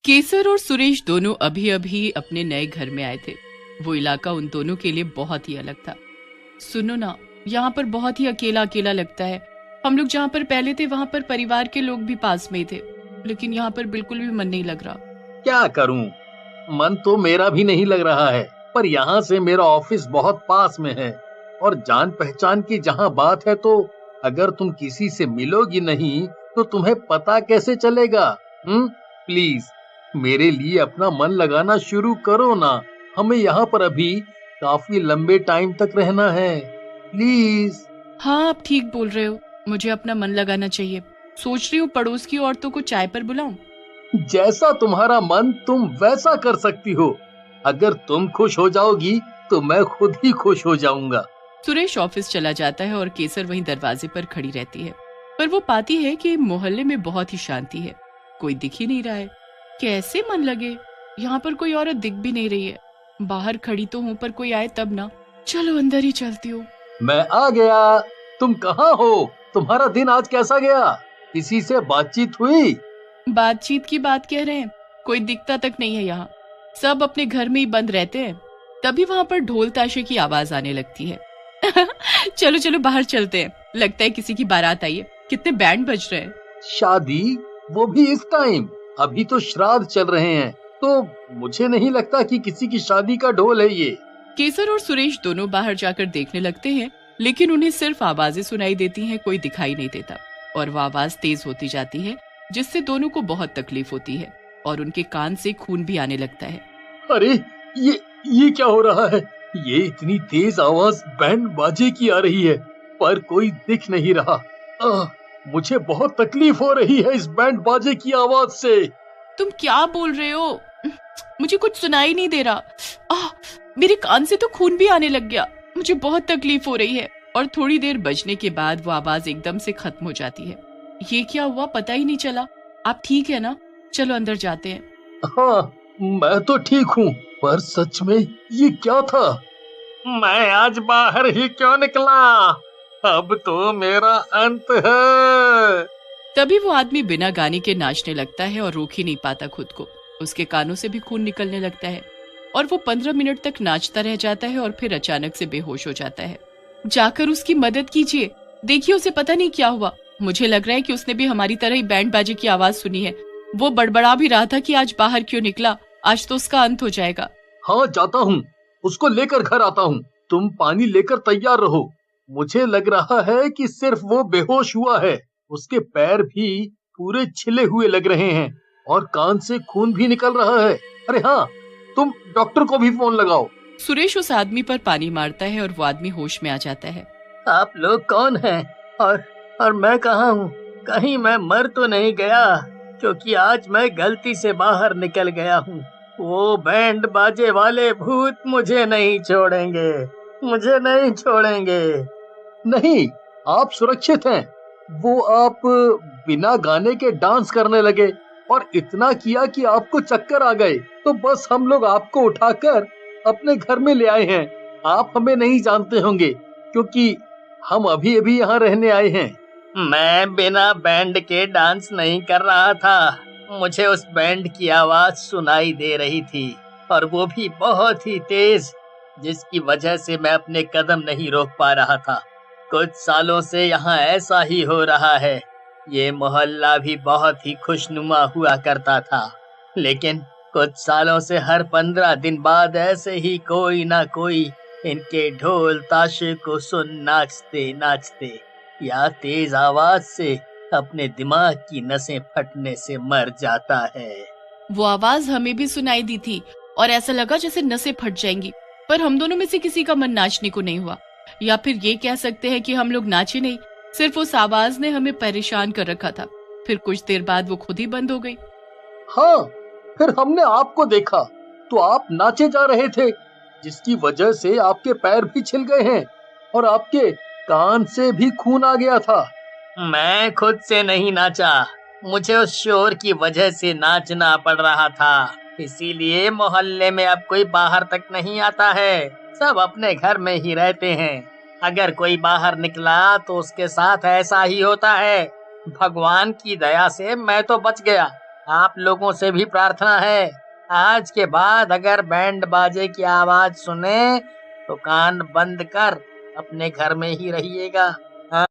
केसर और सुरेश दोनों अभी अभी अपने नए घर में आए थे। वो इलाका उन दोनों के लिए बहुत ही अलग था। सुनो ना, यहाँ पर बहुत ही अकेला अकेला लगता है। हम लोग जहाँ पर पहले थे वहाँ पर परिवार के लोग भी पास में ही थे, लेकिन यहाँ पर बिल्कुल भी मन नहीं लग रहा। क्या करूं, मन तो मेरा भी नहीं लग रहा है, पर यहाँ से मेरा ऑफिस बहुत पास में है और जान पहचान की जहाँ बात है तो अगर तुम किसी से मिलोगी नहीं तो तुम्हें पता कैसे चलेगा? प्लीज मेरे लिए अपना मन लगाना शुरू करो ना। हमें यहाँ पर अभी काफी लंबे टाइम तक रहना है, प्लीज। हाँ, आप ठीक बोल रहे हो, मुझे अपना मन लगाना चाहिए। सोच रही हूँ पड़ोस की औरतों को चाय पर बुलाऊं। जैसा तुम्हारा मन तुम वैसा कर सकती हो। अगर तुम खुश हो जाओगी तो मैं खुद ही खुश हो जाऊंगा। सुरेश ऑफिस चला जाता है और केसर वहीं दरवाजे पर खड़ी रहती है, पर वो पाती है कि मोहल्ले में बहुत ही शांति है। कोई दिख ही नहीं रहा है। कैसे मन लगे, यहाँ पर कोई औरत दिख भी नहीं रही है। बाहर खड़ी तो हूँ, पर कोई आए तब ना। चलो अंदर ही चलती हूँ। मैं आ गया। तुम कहाँ हो? तुम्हारा दिन आज कैसा गया? किसी से बातचीत हुई? बातचीत की बात कह रहे हैं, कोई दिखता तक नहीं है यहाँ। सब अपने घर में ही बंद रहते हैं। तभी वहाँ पर ढोल ताशे की आवाज आने लगती है। चलो चलो बाहर चलते हैं, लगता है किसी की बारात आई है। कितने बैंड बज रहे हैं। शादी, वो भी इस टाइम? अभी तो श्राद्ध चल रहे हैं, तो मुझे नहीं लगता कि किसी की शादी का ढोल है ये। केसर और सुरेश दोनों बाहर जाकर देखने लगते हैं, लेकिन उन्हें सिर्फ आवाजें सुनाई देती हैं, कोई दिखाई नहीं देता। और वो आवाज तेज होती जाती है, जिससे दोनों को बहुत तकलीफ होती है और उनके कान से खून भी आने लगता है। अरे ये क्या हो रहा है? ये इतनी तेज आवाज बैंड बाजे की आ रही है, पर कोई दिख नहीं रहा। मुझे बहुत तकलीफ हो रही है इस बैंड बाजे की आवाज से। तुम क्या बोल रहे हो? मुझे कुछ सुनाई नहीं दे रहा। मेरे कान से तो खून भी आने लग गया। मुझे बहुत तकलीफ हो रही है। और थोड़ी देर बजने के बाद वो आवाज एकदम से खत्म हो जाती है। ये क्या हुआ, पता ही नहीं चला। आप ठीक है ना? चलो अंदर जाते हैं। हाँ, मैं तो ठीक हूँ, पर सच में ये क्या था? मैं आज बाहर ही क्यों निकला? अब तो मेरा अंत है। तभी वो आदमी बिना गाने के नाचने लगता है और रोक ही नहीं पाता खुद को। उसके कानों से भी खून निकलने लगता है और वो 15 मिनट तक नाचता रह जाता है और फिर अचानक से बेहोश हो जाता है। जाकर उसकी मदद कीजिए, देखिए उसे पता नहीं क्या हुआ। मुझे लग रहा है कि उसने भी हमारी तरह ही बैंड बाजे की आवाज सुनी है। वो बड़बड़ा भी रहा था कि आज बाहर क्यों निकला, आज तो उसका अंत हो जाएगा। हाँ, जाता हूँ, उसको लेकर घर आता हूँ। तुम पानी लेकर तैयार रहो। मुझे लग रहा है कि सिर्फ वो बेहोश हुआ है। उसके पैर भी पूरे छिले हुए लग रहे हैं और कान से खून भी निकल रहा है। अरे हाँ, तुम डॉक्टर को भी फोन लगाओ। सुरेश उस आदमी पर पानी मारता है और वो आदमी होश में आ जाता है। आप लोग कौन हैं और मैं कहाँ हूँ? कहीं मैं मर तो नहीं गया? क्योंकि आज मैं गलती से बाहर निकल गया हूँ। वो बैंड बाजे वाले भूत मुझे नहीं छोड़ेंगे, मुझे नहीं छोड़ेंगे। नहीं, आप सुरक्षित हैं। वो आप बिना गाने के डांस करने लगे और इतना किया कि आपको चक्कर आ गए, तो बस हम लोग आपको उठाकर अपने घर में ले आए हैं। आप हमें नहीं जानते होंगे क्योंकि हम अभी अभी यहाँ रहने आए हैं। मैं बिना बैंड के डांस नहीं कर रहा था। मुझे उस बैंड की आवाज सुनाई दे रही थी और वो भी बहुत ही तेज, जिसकी वजह से मैं अपने कदम नहीं रोक पा रहा था। कुछ सालों से यहाँ ऐसा ही हो रहा है। ये मोहल्ला भी बहुत ही खुशनुमा हुआ करता था, लेकिन कुछ सालों से हर 15 दिन बाद ऐसे ही कोई ना कोई इनके ढोल ताशे को सुन नाचते नाचते या तेज आवाज से अपने दिमाग की नसें फटने से मर जाता है। वो आवाज हमें भी सुनाई दी थी और ऐसा लगा जैसे नसें फट जाएंगी, पर हम दोनों में से किसी का मन नाचने को नहीं हुआ। या फिर ये कह सकते हैं कि हम लोग नाचे नहीं, सिर्फ उस आवाज ने हमें परेशान कर रखा था। फिर कुछ देर बाद वो खुद ही बंद हो गई। हाँ, फिर हमने आपको देखा तो आप नाचे जा रहे थे, जिसकी वजह से आपके पैर भी छिल गए हैं और आपके कान से भी खून आ गया था। मैं खुद से नहीं नाचा, मुझे उस शोर की वजह से नाचना पड़ रहा था। इसीलिए मोहल्ले में अब कोई बाहर तक नहीं आता है, सब अपने घर में ही रहते हैं। अगर कोई बाहर निकला तो उसके साथ ऐसा ही होता है। भगवान की दया से मैं तो बच गया, आप लोगों से भी प्रार्थना है, आज के बाद अगर बैंड बाजे की आवाज सुने तो कान बंद कर अपने घर में ही रहिएगा। हाँ?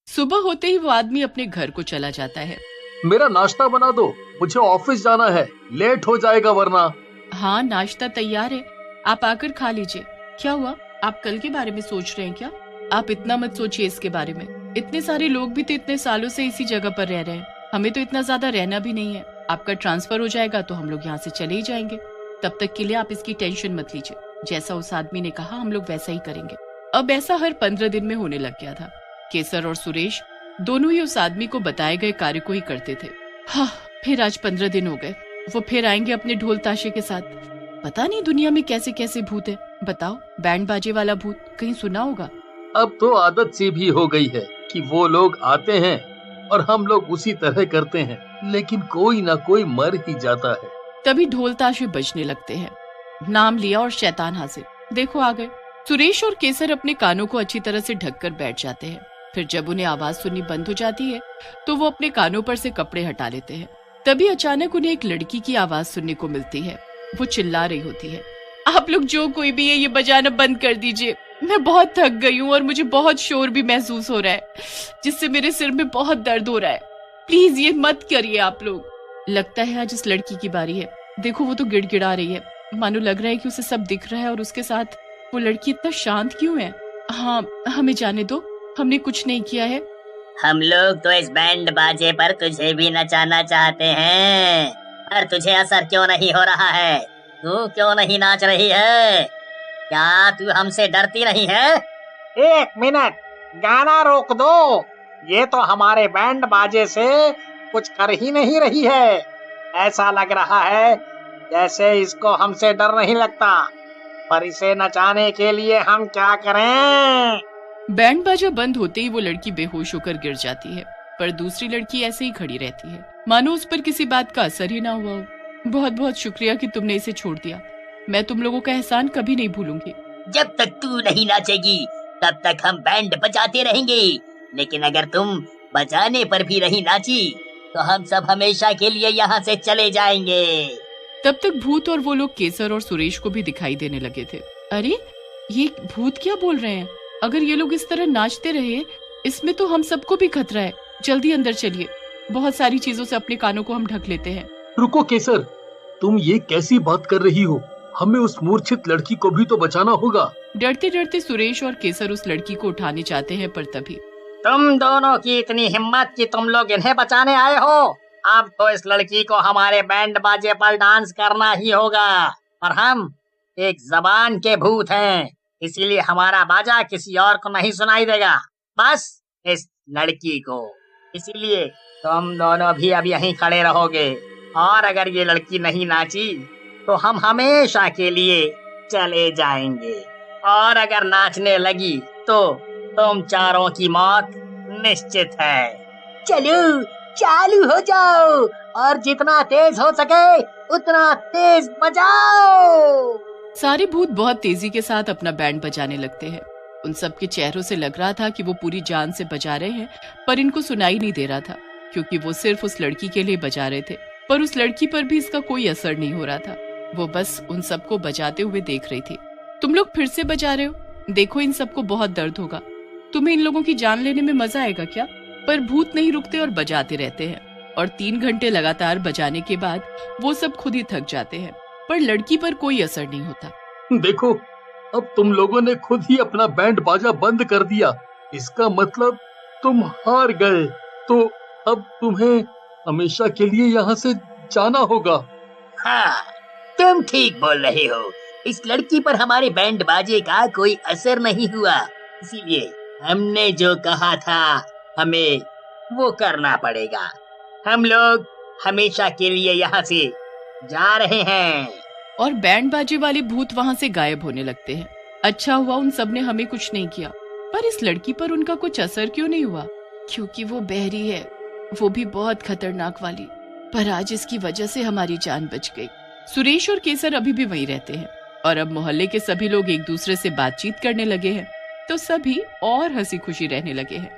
सुबह होते ही वो आदमी अपने घर को चला जाता है। मेरा नाश्ता बना दो, मुझे ऑफिस जाना है, लेट हो जाएगा वरना। हाँ, नाश्ता तैयार है, आप आकर खा लीजिए। क्या हुआ, आप कल के बारे में सोच रहे हैं क्या? आप इतना मत सोचिए इसके बारे में। इतने सारे लोग भी तो इतने सालों से इसी जगह पर रह रहे हैं, हमें तो इतना ज्यादा रहना भी नहीं है। आपका ट्रांसफर हो जाएगा तो हम लोग यहाँ से चले ही जाएंगे। तब तक के लिए आप इसकी टेंशन मत लीजिए। जैसा उस आदमी ने कहा हम लोग वैसा ही करेंगे। अब ऐसा हर 15 दिन में होने लग गया था। केसर और सुरेश दोनों ही उस आदमी को बताए गए कार्य को ही करते थे। हाँ, फिर आज 15 दिन हो गए। वो फिर आएंगे अपने ढोल ताशे के साथ। पता नहीं दुनिया में कैसे कैसे भूत है। बताओ, बैंड बाजे वाला भूत कहीं सुना होगा? अब तो आदत सी भी हो गई है कि वो लोग आते हैं और हम लोग उसी तरह करते हैं, लेकिन कोई ना कोई मर ही जाता है। तभी ढोल ताशे बजने लगते हैं। नाम लिया और शैतान हाजिर। देखो आ गए। सुरेश और केसर अपने कानों को अच्छी तरह से ढककर बैठ जाते हैं। फिर जब उन्हें आवाज सुननी बंद हो जाती है तो वो अपने कानों पर से कपड़े हटा लेते हैं। तभी अचानक उन्हें एक लड़की की आवाज सुनने को मिलती है। वो चिल्ला रही होती है, आप लोग जो कोई भी है ये बजाना बंद कर दीजिए। मैं बहुत थक गई हूँ और मुझे बहुत शोर भी महसूस हो रहा है, जिससे मेरे सिर में बहुत दर्द हो रहा है। प्लीज ये मत करिए आप लोग। लगता है आज इस लड़की की बारी है। देखो वो तो गिड़गिड़ा रही है, मानो लग रहा है कि उसे सब दिख रहा है। और उसके साथ वो लड़की इतना शांत क्यों है? हाँ, हमें जाने दो, हमने कुछ नहीं किया है। हम लोग तो इस बैंड बाजे पर तुझे भी नचाना चाहते हैं, पर तुझे असर क्यों नहीं हो रहा है? तू क्यों नहीं नाच रही है? क्या तू हमसे डरती नहीं है? 1 मिनट, गाना रोक दो। ये तो हमारे बैंड बाजे से कुछ कर ही नहीं रही है। ऐसा लग रहा है जैसे इसको हमसे डर नहीं लगता, पर इसे नचाने के लिए हम क्या करें? बैंड बाजा बंद होते ही वो लड़की बेहोश होकर गिर जाती है, पर दूसरी लड़की ऐसे ही खड़ी रहती है, मानो उस पर किसी बात का असर ही ना हुआ हो। बहुत बहुत शुक्रिया कि तुमने इसे छोड़ दिया। मैं तुम लोगों का एहसान कभी नहीं भूलूंगी। जब तक तू नहीं नाचेगी तब तक हम बैंड बजाते रहेंगे, लेकिन अगर तुम बजाने पर भी नहीं नाची तो हम सब हमेशा के लिए यहाँ से चले जाएंगे। तब तक भूत और वो लोग केसर और सुरेश को भी दिखाई देने लगे थे। अरे ये भूत क्या बोल रहे हैं? अगर ये लोग इस तरह नाचते रहे, इसमें तो हम सबको भी खतरा है। जल्दी अंदर चलिए, बहुत सारी चीजों से अपने कानों को हम ढक लेते हैं। रुको केसर, तुम ये कैसी बात कर रही हो? हमें उस मूर्छित लड़की को भी तो बचाना होगा। डरते डरते सुरेश और केसर उस लड़की को उठाने चाहते हैं, पर तभी तुम दोनों की इतनी हिम्मत कि तुम लोग इन्हें बचाने आए हो। अब तो इस लड़की को हमारे बैंड बाजे पर डांस करना ही होगा। और हम एक जबान के भूत हैं, इसीलिए हमारा बाजा किसी और को नहीं सुनाई देगा, बस इस लड़की को। इसीलिए तुम दोनों भी अब यहीं खड़े रहोगे, और अगर ये लड़की नहीं नाची तो हम हमेशा के लिए चले जाएंगे, और अगर नाचने लगी तो तुम चारों की मौत निश्चित है। चलो चालू हो जाओ और जितना तेज हो सके उतना तेज बजाओ। सारे भूत बहुत तेजी के साथ अपना बैंड बजाने लगते हैं। उन सब के चेहरों से लग रहा था कि वो पूरी जान से बजा रहे हैं, पर इनको सुनाई नहीं दे रहा था, क्योंकि वो सिर्फ उस लड़की के लिए बजा रहे थे। पर उस लड़की पर भी इसका कोई असर नहीं हो रहा था। वो बस उन सबको बजाते हुए देख रही थी। तुम लोग फिर से बजा रहे हो, देखो इन सबको बहुत दर्द होगा। तुम्हें इन लोगों की जान लेने में मजा आएगा क्या? पर भूत नहीं रुकते और बजाते रहते हैं, और 3 घंटे लगातार बजाने के बाद वो सब खुद ही थक जाते हैं, पर लड़की पर कोई असर नहीं होता। देखो, अब तुम लोगों ने खुद ही अपना बैंड बाजा बंद कर दिया। इसका मतलब तुम हार गए, तो अब तुम्हें हमेशा के लिए यहाँ से जाना होगा। हाँ, तुम ठीक बोल रहे हो। इस लड़की पर हमारे बैंड बाजे का कोई असर नहीं हुआ, इसीलिए हमने जो कहा था हमें वो करना पड़ेगा। हम लोग हमेशा के लिए यहाँ से जा रहे हैं। और बैंड बाजे वाले भूत वहाँ से गायब होने लगते हैं। अच्छा हुआ उन सब ने हमें कुछ नहीं किया, पर इस लड़की पर उनका कुछ असर क्यों नहीं हुआ? क्योंकि वो बहरी है, वो भी बहुत खतरनाक वाली। पर आज इसकी वजह से हमारी जान बच गई। सुरेश और केसर अभी भी वहीं रहते हैं, और अब मोहल्ले के सभी लोग एक दूसरे से बातचीत करने लगे हैं, तो सभी और हंसी खुशी रहने लगे हैं।